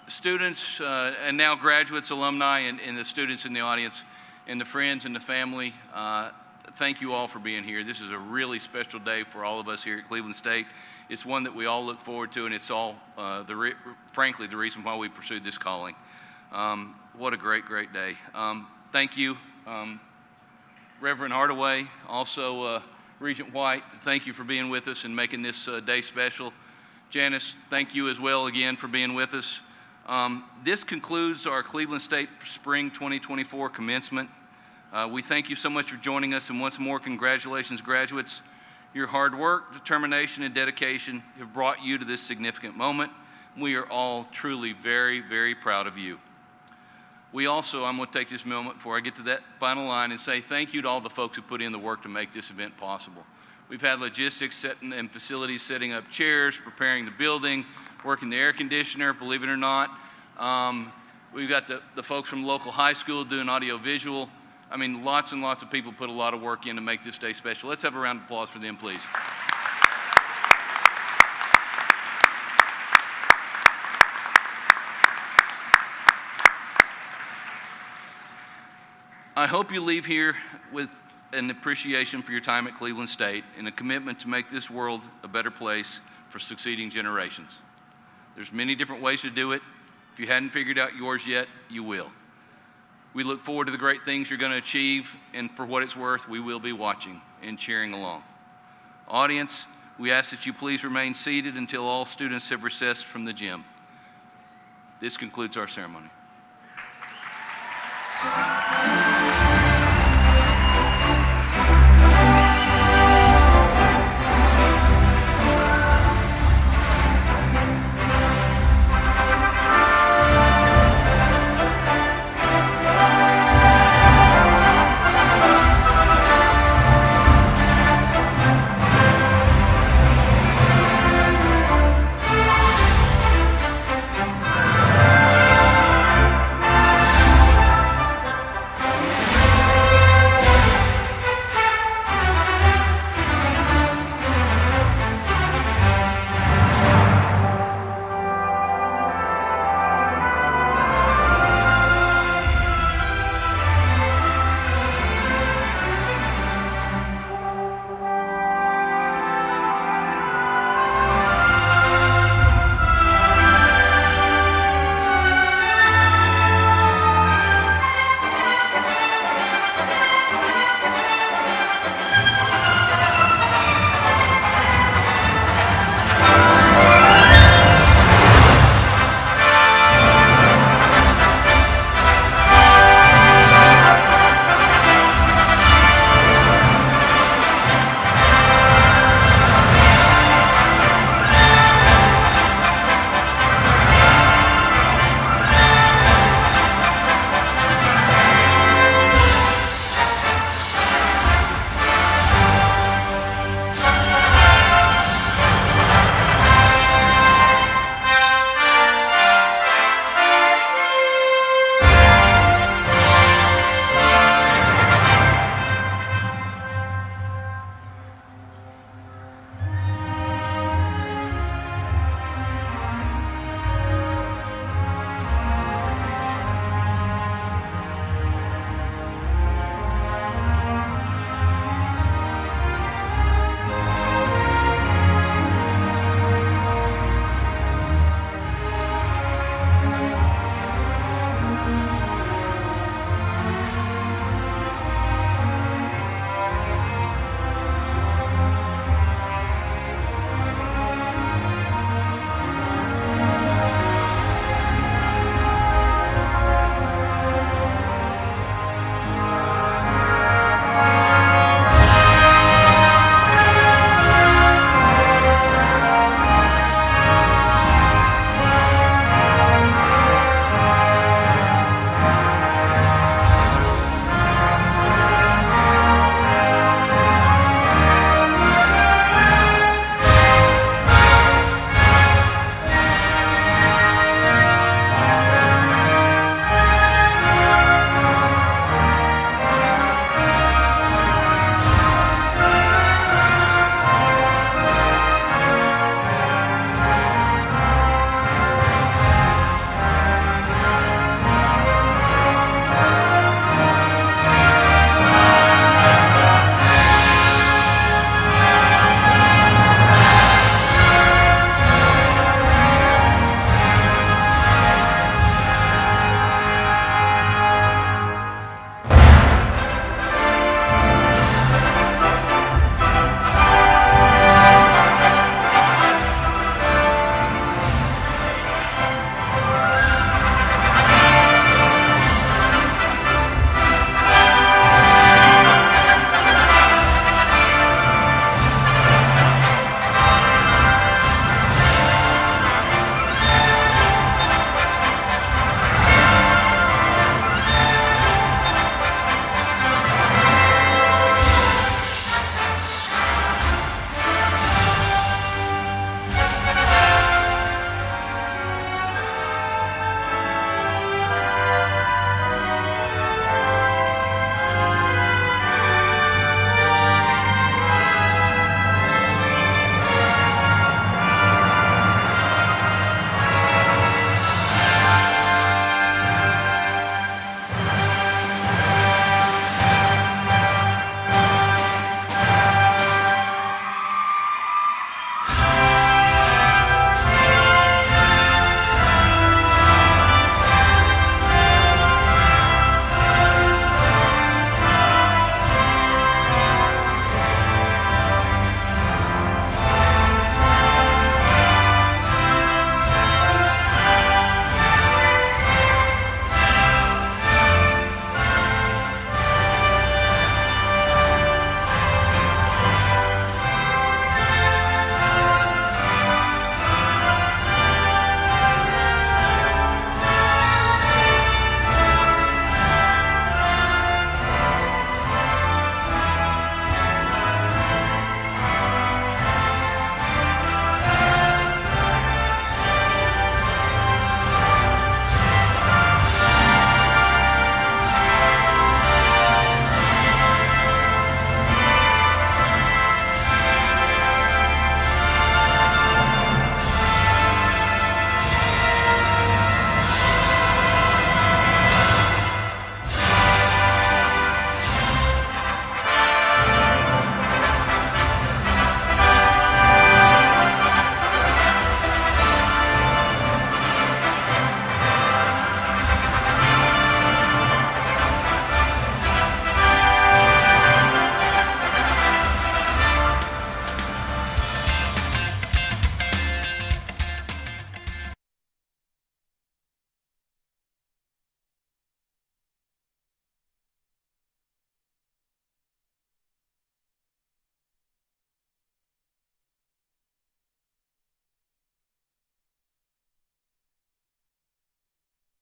Students and now graduates, alumni, and the students in the audience, and the friends and the family, thank you all for being here. This is a really special day for all of us here at Cleveland State. It's one that we all look forward to, and it's all, frankly, the reason why we pursued this calling. What a great, great day. Thank you, Reverend Hardaway, also Regent White, thank you for being with us and making this day special. Janice, thank you as well again for being with us. This concludes our Cleveland State Spring 2024 commencement. We thank you so much for joining us, and once more, congratulations, graduates. Your hard work, determination, and dedication have brought you to this significant moment. We are all truly very, very proud of you. We also, I'm going to take this moment before I get to that final line and say thank you to all the folks who put in the work to make this event possible. We've had logistics setting and facilities setting up chairs, preparing the building, working the air conditioner, believe it or not. We've got the folks from local high school doing audio visual. I mean, lots and lots of people put a lot of work in to make this day special. Let's have a round of applause for them, please. I hope you leave here with an appreciation for your time at Cleveland State and a commitment to make this world a better place for succeeding generations. There's many different ways to do it. If you hadn't figured out yours yet, you will. We look forward to the great things you're going to achieve, and for what it's worth, we will be watching and cheering along. Audience, we ask that you please remain seated until all students have recessed from the gym. This concludes our ceremony.